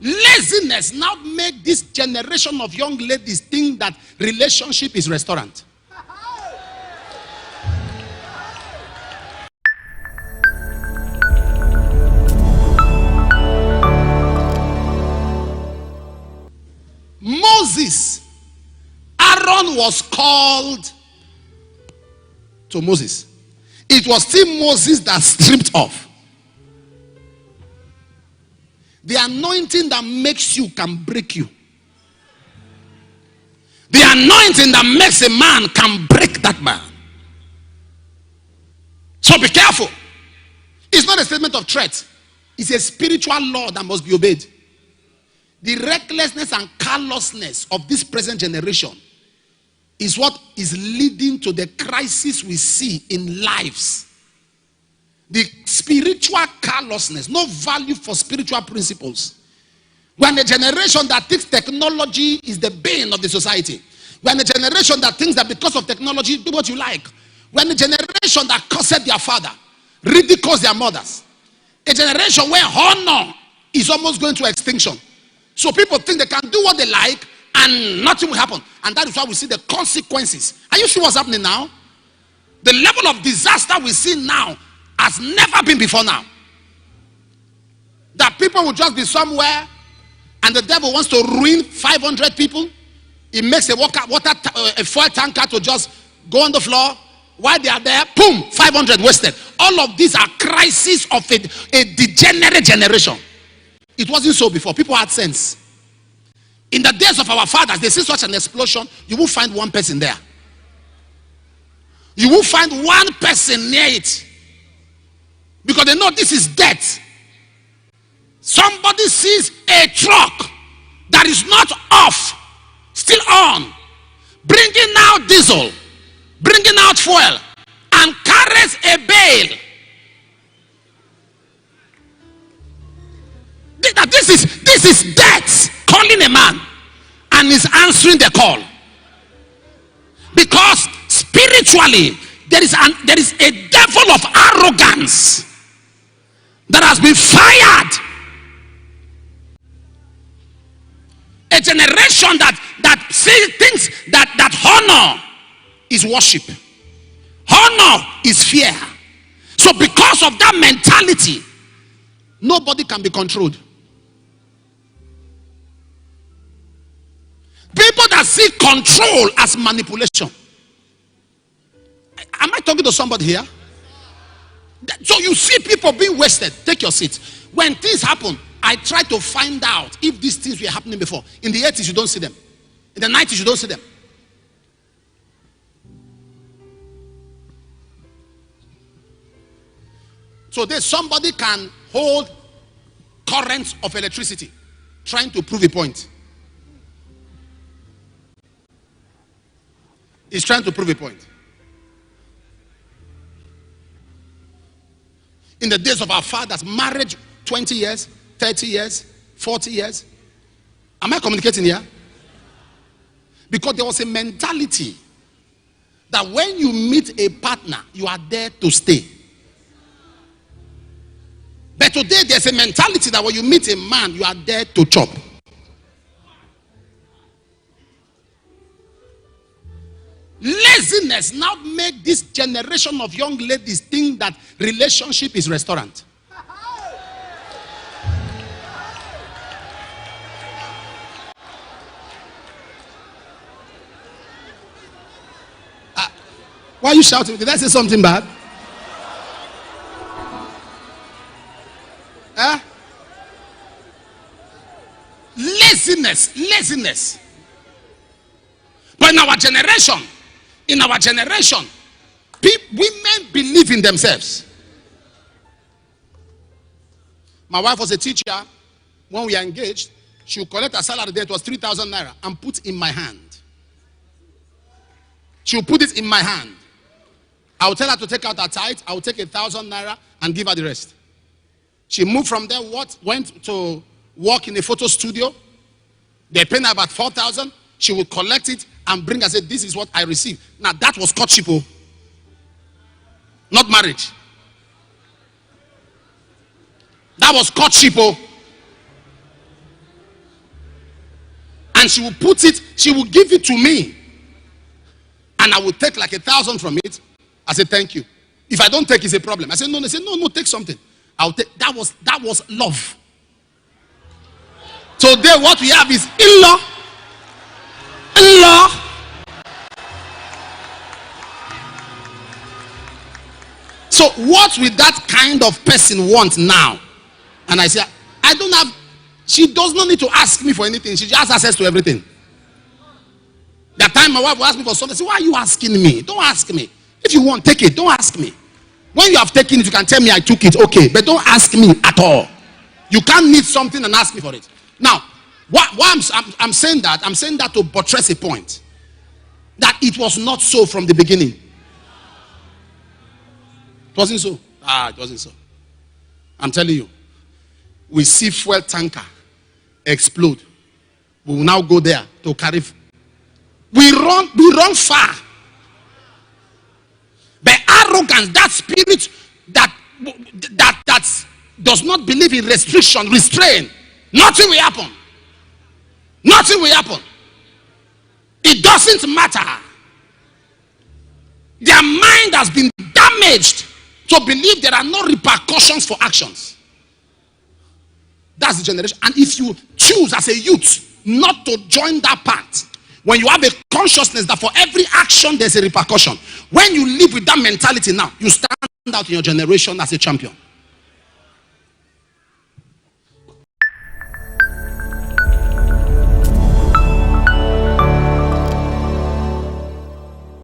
Laziness now make this generation of young ladies think that relationship is restaurant. Moses, Aaron was called to Moses. It was still Moses that stripped off. The anointing that makes you can break you. The anointing that makes a man can break that man. So be careful. It's not a statement of threat. It's a spiritual law that must be obeyed. The recklessness and callousness of this present generation is what is leading to the crisis we see in lives. The spiritual callousness, no value for spiritual principles. When a generation that thinks technology is the bane of the society. When a generation that thinks that because of technology, do what you like. When a generation that cursed their father, ridicules their mothers. A generation where honor is almost going to extinction. So people think they can do what they like and nothing will happen. And that is why we see the consequences. Are you sure what's happening now? The level of disaster we see now has never been before now. That people will just be somewhere and the devil wants to ruin 500 people. He makes a fuel tanker to just go on the floor. While they are there, boom, 500 wasted. All of these are crises of a degenerate generation. It wasn't so before. People had sense. In the days of our fathers, they see such an explosion, you will find one person there. You will find one person near it. Because they know this is death. Somebody sees a truck that is not off, still on, bringing out diesel, bringing out fuel, and carries a bale. This is death calling a man, and is answering the call. Because spiritually there is a devil of arrogance that has been fired. A generation that thinks that honor is worship, honor is fear. So because of that mentality, nobody can be controlled. People that see control as manipulation. Am I talking to somebody here? So you see people being wasted. Take your seat. When things happen, I try to find out if these things were happening before. In the 80s, you don't see them. In the 90s, you don't see them. So there's somebody can hold currents of electricity trying to prove a point. He's trying to prove a point. In the days of our fathers, marriage 20 years, 30 years, 40 years. Am I communicating here? Because there was a mentality that when you meet a partner, you are there to stay. But today there's a mentality that when you meet a man, you are there to chop. Laziness now make this generation of young ladies think that relationship is restaurant. Why are you shouting? Did I say something bad? Laziness. But in our generation, women believe in themselves. My wife was a teacher. When we are engaged, she would collect her salary there. It was 3,000 naira and put in my hand. She would put it in my hand. I would tell her to take out her tithe. I would take 1,000 naira and give her the rest. She moved from there, went to work in a photo studio. They paid her about 4,000. She would collect it and bring and say, this is what I received. Now that was courtship, not marriage. That was courtship. And she will put it, she will give it to me. And I will take like 1,000 from it. I say, thank you. If I don't take, it's a problem. I say, no. They say, no, take something. I'll take. That was love. Today, what we have is in-law. In-law. So what will that kind of person want now? And I say, I don't have, she does not need to ask me for anything. She just has access to everything. That time my wife will ask me for something. I say, why are you asking me? Don't ask me. If you want, take it. Don't ask me. When you have taken it, you can tell me I took it. Okay. But don't ask me at all. You can't need something and ask me for it. Now, why I'm saying that? I'm saying that to buttress a point. That it was not so from the beginning. It wasn't so. It wasn't so. I'm telling you. We see fuel tanker explode. We will now go there to carry. We run far. But arrogance, that spirit that does not believe in restriction, restraint, nothing will happen. Nothing will happen. It doesn't matter. Their mind has been damaged to believe there are no repercussions for actions. That's the generation. And if you choose as a youth not to join that path, when you have a consciousness that for every action there's a repercussion, when you live with that mentality now, you stand out in your generation as a champion.